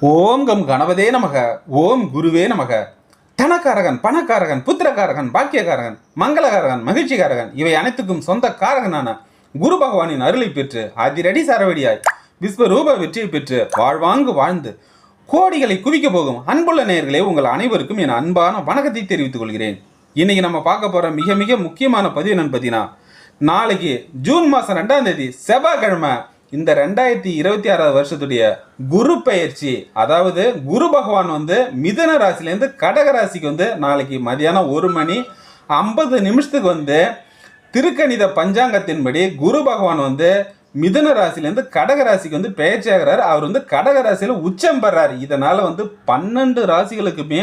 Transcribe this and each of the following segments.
ஓம் come கணபதே நமக. ஓம் குருவே நமக. தனக்காரகன், பணக்காரகன், புத்திரக்காரகன், பாக்கியக்காரகன், மங்களகாரகன், மகிழ்ச்சிக்காரகன் இவை அனைத்துக்கும் சொந்த காரகனான குரு பகவானின் அருளை பெற்று அதிரடி சரவடியாய் விஸ்வரூப வெற்றியை பெற்று வாழ்வாங்கு வாழ்ந்து கோடிகளை குவிக்க போகும் அன்புள்ள நேயர்களே, உங்கள் அனைவருக்கும் என் அன்பான வணக்கத்தை தெரிவித்துக் கொள்கிறேன். இன்னைக்கு நம்ம பார்க்க போற மிக மிக முக்கியமான பதிவு என்னன்னு பார்த்தீங்கன்னா, நாளைக்கு ஜூன் மாதம் 2ஆம் தேதி செவ்வாய்க்கிழமை இந்த 2026 வருஷத்துடைய குரு பெயர்ச்சி, அதாவது குரு பகவான் மிதுன ராசிலேருந்து கடக ராசிக்கு நாளைக்கு மதியானம் 1:50 திருக்கணித பஞ்சாங்கத்தின்படி குரு பகவான் மிதுன ராசிலேருந்து கடக ராசிக்கு பெயர்ச்சி ஆகிறார். அவர் கடக ராசியில் உச்சம் பெறார். இதனால 12 ராசிகளுக்குமே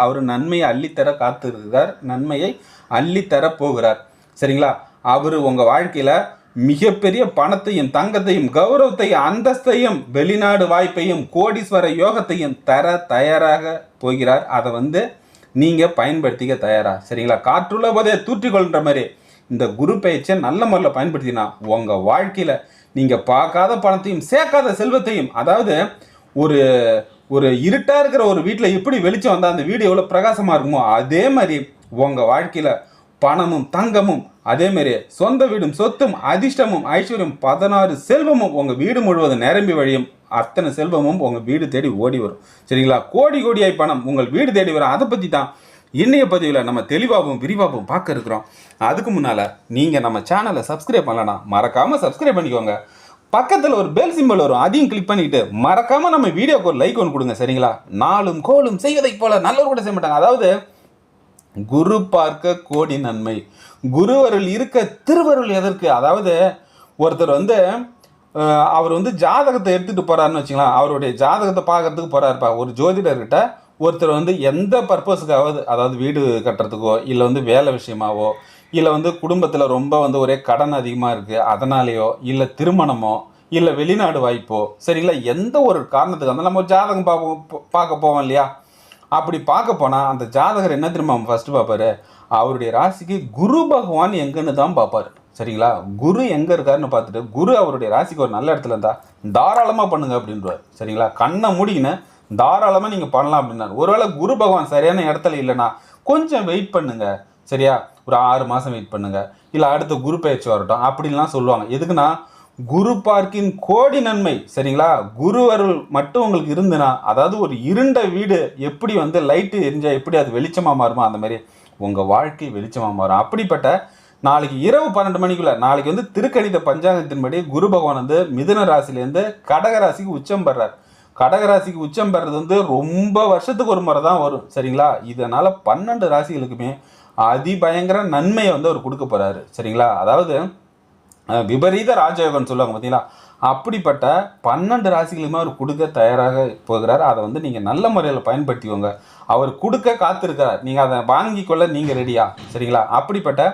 அவர் நன்மையை அள்ளித்தர காத்திருக்கிறார், நன்மையை அள்ளித்தர போகிறார். சரிங்களா? அவர் உங்க வாழ்க்கையில மிகப்பெரிய பணத்தையும் தங்கத்தையும் கௌரவத்தையும் அந்தஸ்தையும் வெளிநாடு வாய்ப்பையும் கோடீஸ்வர யோகத்தையும் தர தயாராக போகிறார். அதை நீங்க பயன்படுத்திக்க தயாரா? சரிங்களா? காற்றுள்ள போதே தூற்றிக்கொள்கிற மாதிரி இந்த குரு பயிற்சியை நல்ல முறையில் பயன்படுத்தினா உங்க வாழ்க்கையில நீங்க பார்க்காத பணத்தையும் சேர்க்காத செல்வத்தையும், அதாவது ஒரு ஒரு இருட்டா இருக்கிற ஒரு வீட்டில் எப்படி வெளிச்சம் வந்தால் அந்த வீடு எவ்வளோ பிரகாசமா இருக்குமோ அதே மாதிரி உங்க வாழ்க்கையில பணமும் தங்கமும், அதே மாதிரி சொந்த வீடும் சொத்தும் அதிர்ஷ்டமும் ஐஸ்வர்யம் 16 செல்வமும் உங்க வீடு முழுவதும் நிரம்பி வழியும். அத்தனை செல்வமும் உங்க வீடு தேடி ஓடி வரும். சரிங்களா? கோடி கோடியாய் பணம் உங்கள் வீடு தேடி வரும். அதை பற்றி தான் இன்னைய பதிவில் நம்ம தெளிவாகவும் விரிவாகவும் பார்க்க இருக்கிறோம். அதுக்கு முன்னால் நீங்கள் நம்ம சேனலை சப்ஸ்கிரைப் பண்ணலன்னா மறக்காமல் சப்ஸ்கிரைப் பண்ணிக்கோங்க. பக்கத்தில் ஒரு பெல் சிம்பிள் வரும், அதையும் கிளிக் பண்ணிக்கிட்டு மறக்காமல் நம்ம வீடியோக்கு ஒரு லைக் ஒன்று கொடுங்க. சரிங்களா? நாளும் கோலும் செய்வதை போல நல்லவர் கூட செய்ய மாட்டாங்க. அதாவது குரு பார்க்க கோடி நன்மை, குருவருள் இருக்க திருவருள் எதற்கு? அதாவது ஒருத்தர் அவர் ஜாதகத்தை எடுத்துகிட்டு போகிறாருன்னு வச்சுக்கலாம். அவருடைய ஜாதகத்தை பார்க்கறதுக்கு போகிறாருப்பா ஒரு ஜோதிடர்கிட்ட. ஒருத்தர் எந்த பர்பஸுக்காவது, அதாவது வீடு கட்டுறதுக்கோ இல்லை வேலை விஷயமாவோ இல்லை குடும்பத்தில் ரொம்ப ஒரே கடன் அதிகமாக இருக்குது அதனாலேயோ இல்லை திருமணமோ இல்லை வெளிநாடு வாய்ப்போ, சரிங்களா, எந்த ஒரு காரணத்துக்கு நம்ம ஜாதகம் பார்க்க போவோம் இல்லையா? அப்படி பார்க்க போனால் அந்த ஜாதகர் என்ன தெரியுமா ஃபஸ்ட்டு பார்ப்பாரு? அவருடைய ராசிக்கு குரு பகவான் எங்கன்னு தான் பார்ப்பார். சரிங்களா? குரு எங்கே இருக்காருன்னு பார்த்துட்டு குரு அவருடைய ராசிக்கு ஒரு நல்ல இடத்துல இருந்தால் தாராளமாக பண்ணுங்க அப்படின்றார். சரிங்களா? கண்ணை மூடிக்கின்னு தாராளமாக நீங்கள் பண்ணலாம் அப்படின்னாரு. ஒருவேளை குரு பகவான் சரியான இடத்துல இல்லைன்னா கொஞ்சம் வெயிட் பண்ணுங்க. சரியா? ஒரு 6 மாதம் வெயிட் பண்ணுங்க, இல்லை அடுத்த குரு பயிற்சி வரட்டும் அப்படின்லாம் சொல்லுவாங்க. எதுக்குன்னா குரு பார்க்கின் கோடி நன்மை. சரிங்களா? குரு அருள் மட்டும் உங்களுக்கு இருந்துன்னா, அதாவது ஒரு இருண்ட வீடு எப்படி லைட்டு எரிஞ்சா எப்படி அது வெளிச்சமாக மாறுமோ அந்த மாதிரி உங்கள் வாழ்க்கை வெளிச்சமாக மாறும். அப்படிப்பட்ட நாளைக்கு இரவு 12 மணிக்குள்ள நாளைக்கு திருக்கணித பஞ்சாங்கத்தின்படி குரு பகவான் மிதுன ராசிலேருந்து கடக ராசிக்கு உச்சம் பெறார். கடகராசிக்கு உச்சம் பெறது ரொம்ப வருஷத்துக்கு ஒரு முறை தான் வரும். சரிங்களா? இதனால 12 ராசிகளுக்குமே அதிபயங்கர நன்மையை அவர் கொடுக்க போறாரு. சரிங்களா? அதாவது விபரீத ராஜயோகம்னு சொல்லுவாங்க பார்த்தீங்களா? அப்படிப்பட்ட 12 ராசிகளுமே அவர் கொடுக்க தயாராக போகிறார். அதை நீங்கள் நல்ல முறையில் பயன்படுத்திக்கோங்க. அவர் கொடுக்க காத்திருக்கிறார். நீங்கள் அதை வாங்கிக்கொள்ள நீங்கள் ரெடியா? சரிங்களா? அப்படிப்பட்ட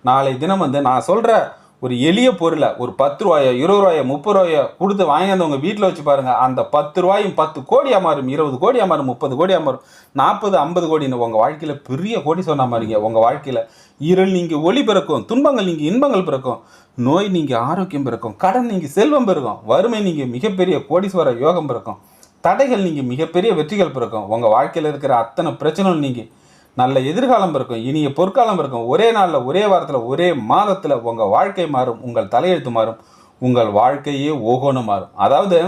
நாளை தினம் நான் சொல்கிற ஒரு எளிய பொருளை ஒரு 10 ரூபாயோ 20 ரூபாயோ 30 ரூபாயோ கொடுத்து வாங்கி உங்கள் வீட்டில் வச்சு பாருங்கள். அந்த 10 ரூபாயும் 10 கோடியாக மாறும், 20 கோடியாக மாறும், 30 கோடியாக மாறும், 40 50 கோடின்னு உங்கள் வாழ்க்கையில் பெரிய கோடி சொன்ன மாதிரிங்க. உங்கள் வாழ்க்கையில் இருள் நீங்கள் ஒளி பிறக்கும், துன்பங்கள் நீங்கள் இன்பங்கள் பிறக்கும், நோய் நீங்கள் ஆரோக்கியம் பிறக்கும், கடன் நீங்கள் செல்வம் பிறக்கும், வறுமை நீங்கள் மிகப்பெரிய கோடீஸ்வர யோகம் பிறக்கும், தடைகள் நீங்கள் மிகப்பெரிய வெற்றிகள் பிறக்கும். உங்கள் வாழ்க்கையில் இருக்கிற அத்தனை பிரச்சனைகள் நீங்கள் நல்ல எதிர்காலம் இருக்கும், இனிய பொற்காலம் இருக்கும். ஒரே நாளில், ஒரே வாரத்தில், ஒரே மாதத்தில் உங்கள் வாழ்க்கை மாறும், உங்கள் தலையெழுத்து மாறும், உங்கள் வாழ்க்கையே ஓகோன்னு மாறும். அதாவது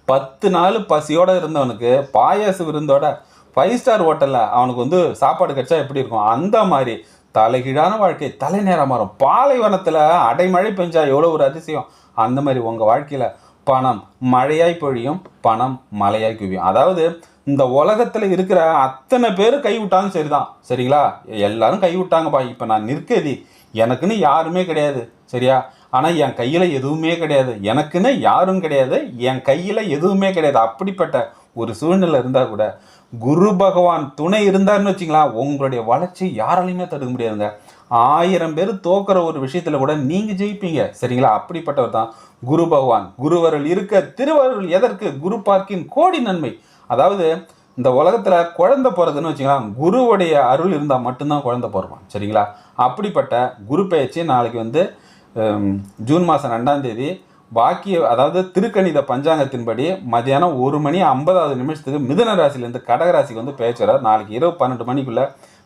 10 நாள் பசியோடு இருந்தவனுக்கு பாயாச விருந்தோட 5 ஸ்டார் ஹோட்டலில் அவனுக்கு சாப்பாடு கிடைச்சா எப்படி இருக்கும்? அந்த மாதிரி தலைகீழான வாழ்க்கை தலை நேரம் மாறும். பாலைவனத்தில் அடைமழை பெஞ்சா எவ்வளோ ஒரு அதிசயம், அந்த மாதிரி உங்கள் வாழ்க்கையில் பணம் மழையாய் பொழியும், பணம் மழையாய் குவியும். அதாவது இந்த உலகத்தில் இருக்கிற அத்தனை பேர் கைவிட்டாங்க, சரிதான். சரிங்களா? எல்லாரும் கைவிட்டாங்கப்பா. இப்போ நான் நிற்கதி எனக்குன்னு யாருமே கிடையாது. சரியா? ஆனால் என் கையில் எதுவுமே கிடையாது, எனக்குன்னு யாரும் கிடையாது, என் கையில் எதுவுமே கிடையாது. அப்படிப்பட்ட ஒரு சூழ்நிலை இருந்தால் கூட குரு பகவான் துணை இருந்தாருன்னு வச்சிங்களா, உங்களுடைய வளர்ச்சி யாராலையுமே தடுக்க முடியாதுங்க. 1000 பேர் தோக்குற ஒரு விஷயத்தில் கூட நீங்கள் ஜெயிப்பீங்க. சரிங்களா? அப்படிப்பட்டவர் தான் குரு பகவான். குருவருள் இருக்க திருவருள் எதற்கு? குரு பார்க்கின் கோடி நன்மை. அதாவது இந்த உலகத்தில் குழந்தை போகிறதுன்னு வச்சுக்கலாம், குருவுடைய அருள் இருந்தால் மட்டும்தான் குழந்தை பிறப்பான். சரிங்களா? அப்படிப்பட்ட குரு பெயர்ச்சி நாளைக்கு ஜூன் மாதம் 2ஆம் தேதி பாக்கி அதாவது திருக்கணித பஞ்சாங்கத்தின்படி மதியானம் 1:50 மிதுன ராசிலேருந்து கடகராசிக்கு வந்து பேச்சுறார். நாளைக்கு இரவு 12 மணிக்குள்ள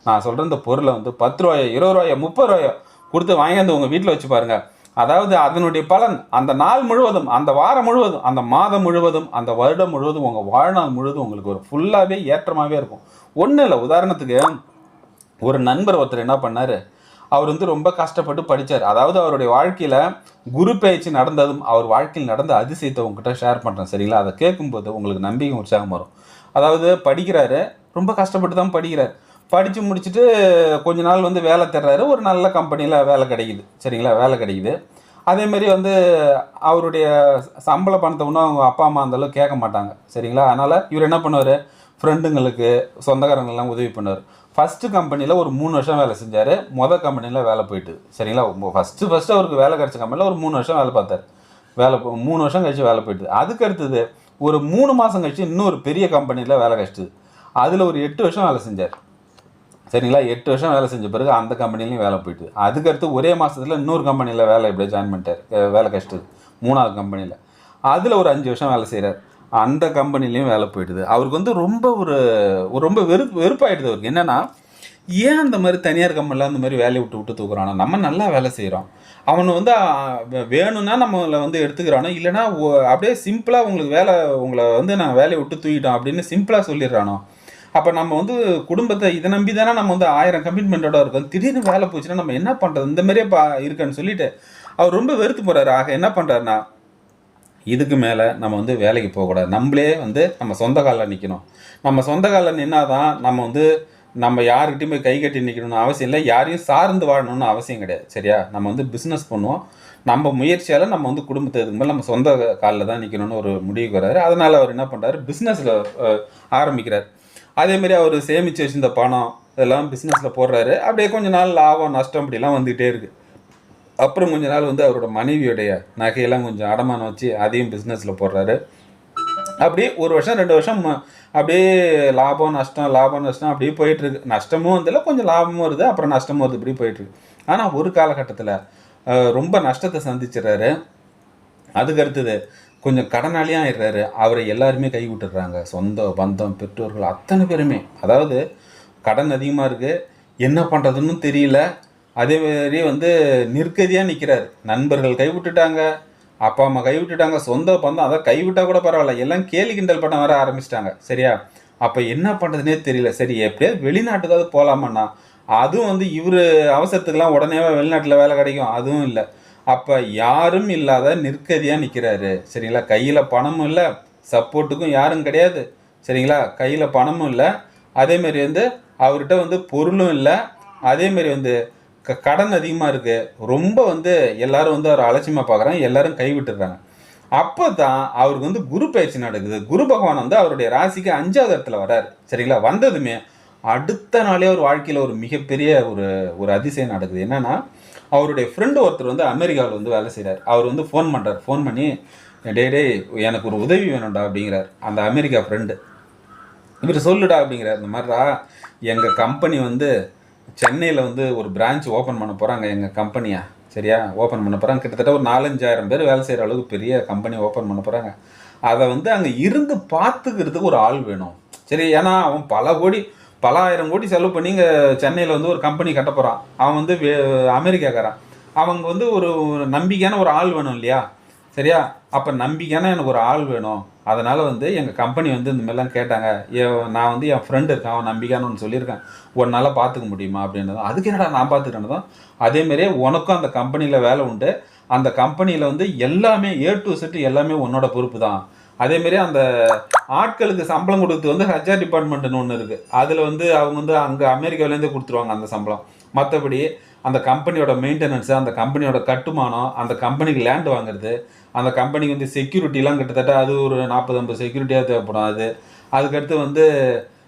நான் சொல்கிற இந்த பொருளை வந்து 10 ரூபாயோ 20 ரூபாயோ 30 ரூபாயோ கொடுத்து வாங்கியாந்து உங்கள் வீட்டில் வச்சு பாருங்கள். அதாவது அதனுடைய பலன் அந்த நாள் முழுவதும், அந்த வாரம் முழுவதும், அந்த மாதம் முழுவதும், அந்த வருடம் முழுவதும், உங்கள் வாழ்நாள் முழுவதும் உங்களுக்கு ஒரு ஃபுல்லாகவே ஏற்றமாகவே இருக்கும். ஒன்றும் இல்லை, உதாரணத்துக்கு ஒரு நண்பர் ஒருத்தர் என்ன பண்ணார், அவர் வந்து ரொம்ப கஷ்டப்பட்டு படித்தார். அதாவது அவருடைய வாழ்க்கையில் குரு பயிற்சி நடந்ததும் அவர் வாழ்க்கையில் நடந்த அதிசயத்தை உங்ககிட்ட ஷேர் பண்ணுறேன், சரிங்களா? அதை கேட்கும்போது உங்களுக்கு நம்பிக்கை உற்சாகம் வரும். அதாவது படிக்கிறாரு, ரொம்ப கஷ்டப்பட்டு தான் படிக்கிறார். படித்து முடிச்சுட்டு கொஞ்ச நாள் வந்து வேலை தேடுறாரு. ஒரு நல்ல கம்பெனியில் வேலை கிடைக்குது, சரிங்களா? வேலை கிடைக்குது. அதேமாரி வந்து அவருடைய சம்பள பணத்தை ஒன்றும் அவங்க அப்பா அம்மா அந்தளவுக்கு கேட்க மாட்டாங்க, சரிங்களா? அதனால் இவர் என்ன பண்ணுவார், ஃப்ரெண்டுங்களுக்கு சொந்தக்காரங்கள்லாம் உதவி பண்ணுவார். ஃபஸ்ட்டு கம்பெனியில் ஒரு 3 வருஷம் வேலை செஞ்சார். மொதல் கம்பெனியில் வேலை போயிட்டு, சரிங்களா? ஃபஸ்ட்டு அவருக்கு வேலை கிடச்ச கம்பெனியில் ஒரு 3 வருஷம் வேலை பார்த்தார். 3 வருஷம் கழிச்சு வேலை போயிட்டு, அதுக்கு அடுத்தது ஒரு 3 மாதம் கழிச்சு இன்னொரு பெரிய கம்பெனியில் வேலை கிடச்சிது. அதில் ஒரு 8 வருஷம் வேலை செஞ்சார், சரிங்களா? 8 வருஷம் வேலை செஞ்ச பிறகு அந்த கம்பெனிலையும் வேலை போயிட்டு, அதுக்கடுத்து ஒரே மாதத்தில் இன்னொரு கம்பெனியில் வேலை எப்படியோ ஜாயின் பண்ணிட்டார். வேலை கஷ்டது 3வது கம்பெனியில். அதில் ஒரு 5 வருஷம் வேலை செய்கிறார். அந்த கம்பெனிலையும் வேலை போயிடுது. அவருக்கு வந்து ரொம்ப வெறுப்பாயிடுது. அவருக்கு என்னென்னா, ஏன் அந்த மாதிரி தனியார் கம்பெனியில் அந்த மாதிரி வேலையை விட்டு தூக்குறானோ? நம்ம நல்லா வேலை செய்கிறோம், அவனை வந்து வேணும்னா நம்மளை வந்து எடுத்துக்கிறானோ, இல்லைனா அப்படியே சிம்பிளாக உங்களை வந்து நான் வேலையை விட்டு தூக்கிட்டோம் அப்படின்னு சிம்பிளாக சொல்லிடுறானோ? அப்போ நம்ம வந்து குடும்பத்தை இதை நம்பி தானே நம்ம வந்து 1000 கமிட்மெண்ட்டோட இருக்கோம். திடீர்னு வேலை போச்சுன்னா நம்ம என்ன பண்ணுறது, இந்த மாதிரியே இருக்குன்னு சொல்லிட்டு அவர் ரொம்ப வெறுத்து போகிறாரு. ஆக என்ன பண்ணுறாருன்னா, இதுக்கு மேலே நம்ம வந்து வேலைக்கு போகக்கூடாது, நம்மளே வந்து நம்ம சொந்த காலில் நிற்கணும். நம்ம சொந்த காலில் நின்னாதான் நம்ம யாருக்கிட்டையும் போய் கை கட்டி நிற்கணும்னு அவசியம் இல்லை, யாரையும் சார்ந்து வாழணும்னு அவசியம் கிடையாது, சரியா? நம்ம வந்து பிஸ்னஸ் பண்ணுவோம், நம்ம முயற்சியால் நம்ம வந்து குடும்பத்தை இதுக்கு மேலே நம்ம சொந்த காலில் தான் நிற்கணும்னு ஒரு முடிவுக்கு வர்றாரு. அதனால் அவர் என்ன பண்ணுறாரு, பிஸ்னஸில் ஆரம்பிக்கிறார். அதேமாரி அவர் சேமித்து வச்சிருந்த பணம் இதெல்லாம் பிஸ்னஸில் போடுறாரு. அப்படியே கொஞ்சம் நாள் லாபம் நஷ்டம் இப்படிலாம் வந்துக்கிட்டே இருக்குது. அப்புறம் கொஞ்ச நாள் வந்து அவரோட மனைவியுடைய நகையெல்லாம் கொஞ்சம் அடமானம் வச்சு அதையும் பிஸ்னஸில் போடுறாரு. அப்படியே 1 வருஷம் 2 வருஷம் அப்படியே லாபம் நஷ்டம் அப்படியே போயிட்டுருக்கு. நஷ்டமும் வந்தில்ல, கொஞ்சம் லாபமும் வருது, அப்புறம் நஷ்டமும் வருது, இப்படி போயிட்டுருக்கு. ஆனால் ஒரு காலகட்டத்தில் ரொம்ப நஷ்டத்தை சந்திச்சிடுறாரு. அதுக்கு அடுத்தது கொஞ்சம் கடனாளியாக ஆயிடுறாரு. அவரை எல்லாருமே கை விட்டுடுறாங்க, சொந்த பந்தம் பெற்றோர்கள் அத்தனை பேருமே. அதாவது கடன் அதிகமாக இருக்குது, என்ன பண்ணுறதுன்னு தெரியல. அதேமாரி வந்து நிற்கதியாக நிற்கிறார். நண்பர்கள் கைவிட்டுட்டாங்க, அப்பா அம்மா கைவிட்டுட்டாங்க, சொந்த பந்தம் அதை கைவிட்டால் கூட பரவாயில்ல, எல்லாம் கேலி கிண்டல் பண்ண வர ஆரம்பிச்சிட்டாங்க, சரியா? அப்போ என்ன பண்ணுறதுனே தெரியல. சரி, எப்படியாவது வெளிநாட்டுக்காவது போகலாமண்ணா, அதுவும் வந்து இவர் அவசரத்துக்கெலாம் உடனே வெளிநாட்டில் வேலை கிடைக்கும், அதுவும் இல்லை. அப்போ யாரும் இல்லாத நிற்கதியாக நிற்கிறாரு, சரிங்களா? கையில் பணமும் இல்லை, சப்போர்ட்டுக்கும் யாரும் கிடையாது, சரிங்களா? கையில் பணமும் இல்லை, அதேமாரி வந்து அவர்கிட்ட வந்து பொருளும் இல்லை, அதேமாரி வந்து கடன் அதிகமாக இருக்குது. ரொம்ப வந்து எல்லாரும் வந்து அவர் அலட்சியமாக பார்க்குறாங்க, எல்லாரும் கைவிட்டுடுறாங்க. அப்போ தான் அவருக்கு வந்து குரு பயிற்சி நடக்குது. குரு பகவான் வந்து அவருடைய ராசிக்கு 5வது இடத்துல வர்றாரு, சரிங்களா? வந்ததுமே அடுத்த நாளே அவர் வாழ்க்கையில் ஒரு மிகப்பெரிய ஒரு அதிசயம் நடக்குது. என்னென்னா, அவருடைய ஃப்ரெண்டு ஒருத்தர் வந்து அமெரிக்காவில் வந்து வேலை செய்கிறார். அவர் வந்து ஃபோன் பண்ணுறார். ஃபோன் பண்ணி, டே எனக்கு ஒரு உதவி வேணும்டா அப்படிங்கிறார் அந்த அமெரிக்கா ஃப்ரெண்டு. இவர் சொல்லுடா அப்படிங்கிறார். இந்த மாதிரிடா, எங்கள் கம்பெனி வந்து சென்னையில் வந்து ஒரு பிரான்ச் ஓப்பன் பண்ண போகிறாங்க, எங்கள் கம்பெனியை, சரியா? ஓப்பன் பண்ண போகிறாங்க. கிட்டத்தட்ட ஒரு 4-5 பேர் வேலை செய்கிற அளவுக்கு பெரிய கம்பெனி ஓப்பன் பண்ண போகிறாங்க. அதை வந்து அங்கே இருந்து பார்த்துக்கிறதுக்கு ஒரு ஆள் வேணும், சரி? ஏன்னா அவன் பல ஆயிரம் கோடி செலவு பண்ணி இங்கே சென்னையில் வந்து ஒரு கம்பெனி கட்ட போகிறான். அவன் வந்து அமெரிக்காக்காரன். அவங்க வந்து ஒரு நம்பிக்கையான ஒரு ஆள் வேணும் இல்லையா, சரியா? அப்போ நம்பிக்கையான எனக்கு ஒரு ஆள் வேணும். அதனால் வந்து எங்கள் கம்பெனி வந்து இந்த மாதிரிலாம் கேட்டாங்க. நான் வந்து என் ஃப்ரெண்டு இருக்கான், அவன் நம்பிக்கையானு ஒன்று சொல்லியிருக்கேன், உன்னால் பார்த்துக்க முடியுமா அப்படின்றதும். அதுக்கு என்னடா நான் பார்த்துக்கிட்டேன்னதும், அதேமாரியே உனக்கும் அந்த கம்பெனியில் வேலை உண்டு, அந்த கம்பெனியில் வந்து எல்லாமே A to Z எல்லாமே உன்னோட பொறுப்பு தான். அதேமாரி அந்த ஆட்களுக்கு சம்பளம் கொடுத்து வந்து HR டிபார்ட்மெண்ட்டுன்னு ஒன்று இருக்குது. அதில் வந்து அவங்க வந்து அங்கே அமெரிக்காவிலேருந்தே கொடுத்துருவாங்க அந்த சம்பளம். மற்றபடி அந்த கம்பெனியோட மெயின்டெனன்ஸு, அந்த கம்பெனியோட கட்டுமானம், அந்த கம்பெனிக்கு லேண்ட் வாங்குறது, அந்த கம்பெனிக்கு வந்து செக்யூரிட்டிலாம் கிட்டத்தட்ட அது ஒரு 40-50 செக்யூரிட்டியாக தேவைப்படும். அதுக்கடுத்து வந்து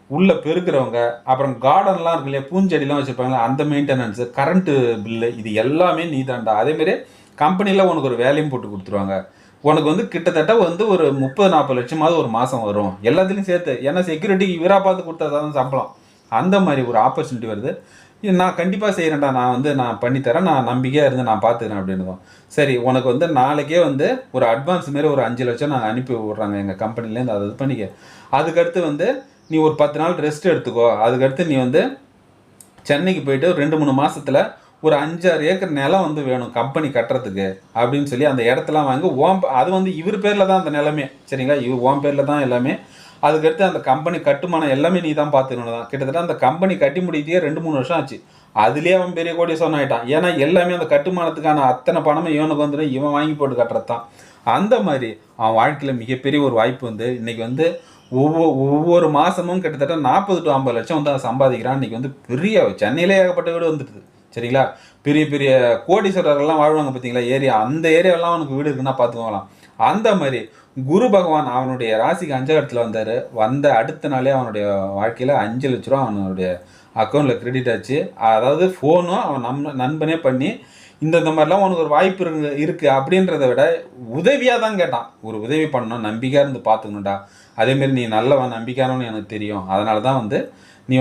உள்ளே பெருக்கிறவங்க, அப்புறம் கார்டன்லாம் இருக்கு இல்லையா, பூஞ்செடிலாம் வச்சுருப்பாங்களா, அந்த மெயின்டெனன்ஸு, கரண்ட்டு பில்லு, இது எல்லாமே நீ தான்டா. அதேமாரி கம்பெனியில் உனக்கு ஒரு வேலையும் போட்டு கொடுத்துருவாங்க. உனக்கு வந்து கிட்டத்தட்ட வந்து ஒரு 30-40 லட்சமாவது ஒரு மாதம் வரும், எல்லாத்துலேயும் சேர்த்து. ஏன்னா செக்யூரிட்டிக்கு இவராக பார்த்து கொடுத்தா தான் சம்பளம். அந்த மாதிரி ஒரு ஆப்பர்ச்சுனிட்டி வருது. நான் கண்டிப்பாக செய்கிறேன்டா, நான் பண்ணித்தரேன், நான் நம்பிக்கையாக இருந்து நான் பார்த்துக்கிறேன் அப்படின்னுவோம். சரி, உனக்கு நாளைக்கே ஒரு அட்வான்ஸ் மாரி ஒரு 5,00,000 நாங்கள் அனுப்பி விட்றாங்க எங்கள் கம்பெனிலேருந்து, அதை இது பண்ணிக்க. அதுக்கடுத்து நீ ஒரு 10 நாள் ரெஸ்ட் எடுத்துக்கோ. அதுக்கடுத்து நீ சென்னைக்கு போயிட்டு 2-3 மாசத்துல ஒரு 5-6 ஏக்கர் நிலம் வேணும் கம்பெனி கட்டுறதுக்கு அப்படின்னு சொல்லி அந்த இடத்தெல்லாம் வாங்கி அது இவர் பேர்ல தான் அந்த நிலமே, சரிங்களா? இவர் ஓன் பேர்ல தான் எல்லாமே. அதுக்கடுத்து அந்த கம்பெனி கட்டுமானம் எல்லாமே நீ தான் பார்த்துக்கணும் தான். கிட்டத்தட்ட அந்த கம்பெனி கட்டி முடிக்கிட்டே 2-3 வருஷம் ஆச்சு. அதுலேயே அவன் பெரிய கோடீஸ்வரன் ஆகிட்டான். ஏன்னா எல்லாமே அந்த கட்டுமானத்துக்கான அத்தனை பணமும் இவனுக்கு வந்துடும், இவன் வாங்கி போட்டு கட்டுறது தான். அந்த மாதிரி அவன் வாழ்க்கையில் மிகப்பெரிய ஒரு வாய்ப்பு இன்னைக்கு ஒவ்வொரு மாதமும் கிட்டத்தட்ட 40 to 50 லட்சம் அவன் சம்பாதிக்கிறான். இன்னைக்கு பெரிய சென்னையிலே ஏகப்பட்ட வீடு வந்துடுது, சரிங்களா? பெரிய பெரிய கோடீஸ்வரர்கள்லாம் வாழ்வாங்க பார்த்தீங்களா ஏரியா, அந்த ஏரியாவெல்லாம் அவனுக்கு வீடு இருக்குன்னா பார்த்துக்கோங்களாம். அந்த மாதிரி குரு பகவான் அவனுடைய ராசிக்கு 5ஆம் இடத்துல வந்தார். வந்த அடுத்த நாளே அவனுடைய வாழ்க்கையில் 5 லட்ச ரூபா அவனுடைய அக்கௌண்ட்டில் கிரெடிட் ஆச்சு. அதாவது ஃபோனும் அவன் நண்பனே பண்ணி இந்த மாதிரிலாம் உனக்கு ஒரு வாய்ப்பு இருக்குது அப்படின்றத விட உதவியாக தான் கேட்டான். ஒரு உதவி பண்ணணும், நம்பிக்கையாக இருந்து பார்த்துக்கணுண்டா. அதேமாரி நீ நல்லவன் நம்பிக்கையானவன்னு எனக்கு தெரியும், அதனால தான் நீ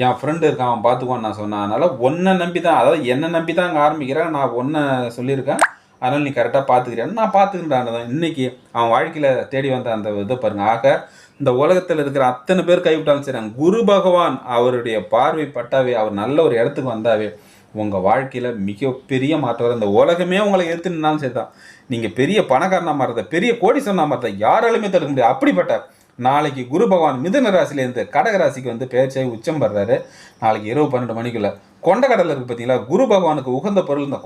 என் ஃப்ரெண்டு இருக்கான் அவன் பார்த்துக்குவான்னு நான் சொன்னேன். அதனால் ஒன்றை நம்பி தான், அதாவது என்னை நம்பி தான் அங்கே ஆரம்பிக்கிறேன், நான் ஒன்றை சொல்லியிருக்கேன், அதனால் நீ கரெக்டாக பார்த்துக்கிறேன்னு நான் பார்த்துக்கிட்டான் தான். இன்றைக்கி அவன் வாழ்க்கையில் தேடி வந்த அந்த இதை பாருங்கள். ஆக இந்த உலகத்தில் இருக்கிற அத்தனை பேர் கைவிட்டாலும் சரி, குரு பகவான் அவருடைய பார்வை பட்டாவே, அவர் நல்ல ஒரு இடத்துக்கு வந்தாவே உங்கள் வாழ்க்கையில் மிகப்பெரிய மாற்றம் வரும். இந்த உலகமே உங்களை எடுத்து நின்னாலும் சரி தான், நீங்கள் பெரிய பணக்காரனாக மாறத, பெரிய கோடீஸ்வரனாக மாறத யாராலுமே தடுக்க முடியாது. அப்படிப்பட்ட நாளைக்கு குரு பகவான் மிதுன ராசிலேருந்து கடக ராசிக்கு பெயர்ச்சியாகி உச்சம் பெறாரு. நாளைக்கு இரவு 12 மணிக்குள்ள கொண்டக்கடலை இருக்குது பார்த்தீங்களா, குரு பகவானுக்கு உகந்த பொருள் இந்த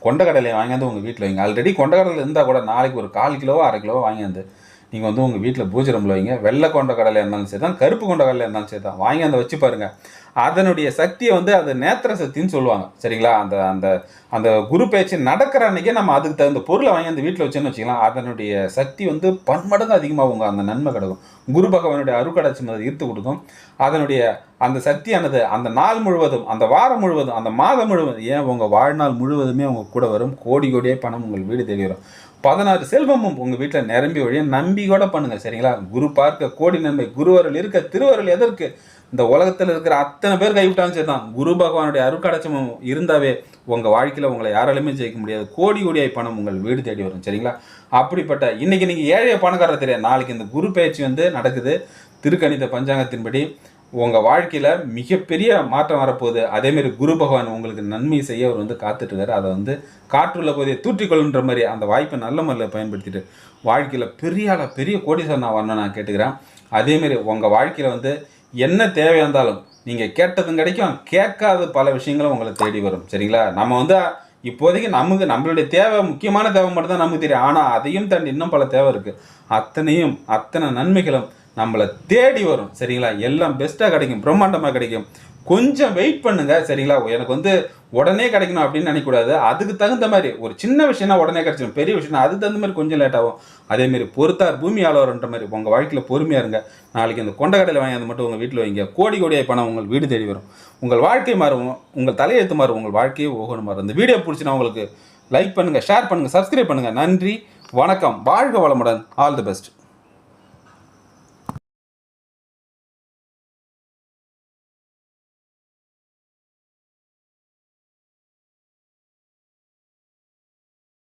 கொண்டக்கடலையை வாங்கியாந்து உங்கள் வீட்டில் வைங்க. ஆல்ரெடி கொண்டக்கடலை இருந்தால் கூட நாளைக்கு ஒரு 1/4 கிலோவோ 1/2 கிலோவோ வாங்கியாந்து நீங்கள் உங்கள் வீட்டில் பூஜை ரூமில் வைங்க. வெள்ளை கொண்டக்கடலை இருந்தாலும் சரி தான், கருப்பு கொண்டக்கடலை இருந்தாலும் சரி தான், வாங்கியாந்து வச்சு பாருங்கள். அதனுடைய சக்தியை அது நேத்திர சக்தின்னு சொல்லுவாங்க, சரிங்களா? அந்த அந்த அந்த குரு பேச்சு நடக்கிற அன்றைக்கே நம்ம அதுக்கு தகுந்த பொருளை வாங்கி அந்த வீட்டில் வச்சோன்னு வச்சுக்கலாம். அதனுடைய சக்தி பன்மடங்கு அதிகமாகுங்க. அந்த நன்மை கிடக்கும். குரு பகவானுடைய அருக்கடாட்சி அதை ஈர்த்து கொடுக்கும். அதனுடைய அந்த சக்தியானது அந்த நாள் முழுவதும், அந்த வாரம் முழுவதும், அந்த மாதம் முழுவதும், ஏன் உங்கள் வாழ்நாள் முழுவதுமே உங்கள் கூட வரும். கோடி கோடியே பணம் உங்கள் வீடு தேடி வரும். 16 செல்வமும் உங்கள் வீட்டில் நிரம்பி வழிய நம்பி கூட பண்ணுங்கள், சரிங்களா? குரு பார்க்க கோடி நன்மை, குருவருள் இருக்க திருவருள் எதற்கு? இந்த உலகத்தில் இருக்கிற அத்தனை பேர் கைவிட்டாலும் சரி தான், குரு பகவானுடைய அருட்கடாட்சமும் இருந்தாவே உங்கள் வாழ்க்கையில் உங்களை யாராலுமே ஜெயிக்க முடியாது. கோடி கோடியாய் பணம் உங்கள் வீடு தேடி வரும், சரிங்களா? அப்படிப்பட்ட இன்னைக்கு நீங்கள் ஏழைய பணக்காரர் தெரியாது, நாளைக்கு இந்த குரு பயிற்சி நடக்குது. திருக்கணித பஞ்சாங்கத்தின்படி உங்கள் வாழ்க்கையில் மிகப்பெரிய மாற்றம் வரப்போகுது. அதேமாரி குரு பகவான் உங்களுக்கு நன்மை செய்ய அவர் காத்துட்ருக்காரு. அதை காற்றுள்ள போதே தூற்றிக்கொள்ளுன்ற மாதிரி அந்த வாய்ப்பை நல்ல முறையில் பயன்படுத்திட்டு வாழ்க்கையில் பெரிய கோடீஸ்வரன் நான் வரணும் நான் கேட்டுக்கிறேன். அதேமாரி உங்கள் வாழ்க்கையில் என்ன தேவையாக இருந்தாலும் நீங்கள் கேட்டதும் கிடைக்கும், கேட்காத பல விஷயங்களும் உங்களை தேடி வரும், சரிங்களா? நம்ம இப்போதைக்கு நம்மளுடைய தேவை, முக்கியமான தேவை மட்டும் தான் நமக்கு தெரியும். ஆனால் அதையும் தாண்டி இன்னும் பல தேவை இருக்குது. அத்தனை நன்மைகளும் நம்மளை தேடி வரும், சரிங்களா? எல்லாம் பெஸ்ட்டாக கிடைக்கும், பிரம்மாண்டமாக கிடைக்கும். கொஞ்சம் வெயிட் பண்ணுங்க, சரிங்களா? எனக்கு உடனே கிடைக்கணும் அப்படின்னு நினைக்கக்கூடாது. அதுக்கு தகுந்த மாதிரி ஒரு சின்ன விஷயம்னா உடனே கிடைச்சிடும், பெரிய விஷயம்னா அதுக்கு தகுந்த மாதிரி கொஞ்சம் லேட் ஆகும். அதேமாரி பொறுத்தார் பூமி ஆளவர்ன்ற மாதிரி உங்கள் வாழ்க்கையில் பொறுமையாக இருங்க. நாளைக்கு அந்த கொண்டக்கடலை வாங்கி அது மட்டும் உங்கள் வீட்டில் வைங்க. கோடி கோடியாய் பணம் உங்கள் வீடு தேடி வரும். உங்கள் வாழ்க்கை மாறும், உங்கள் தலையெழுத்து மாறும், உங்கள் வாழ்க்கையே ஓகணும் மாறும். இந்த வீடியோ பிடிச்சினா உங்களுக்கு லைக் பண்ணுங்கள், ஷேர் பண்ணுங்கள், சப்ஸ்கிரைப் பண்ணுங்கள். நன்றி, வணக்கம், வாழ்க வளமுடன், ஆல் தி பெஸ்ட்.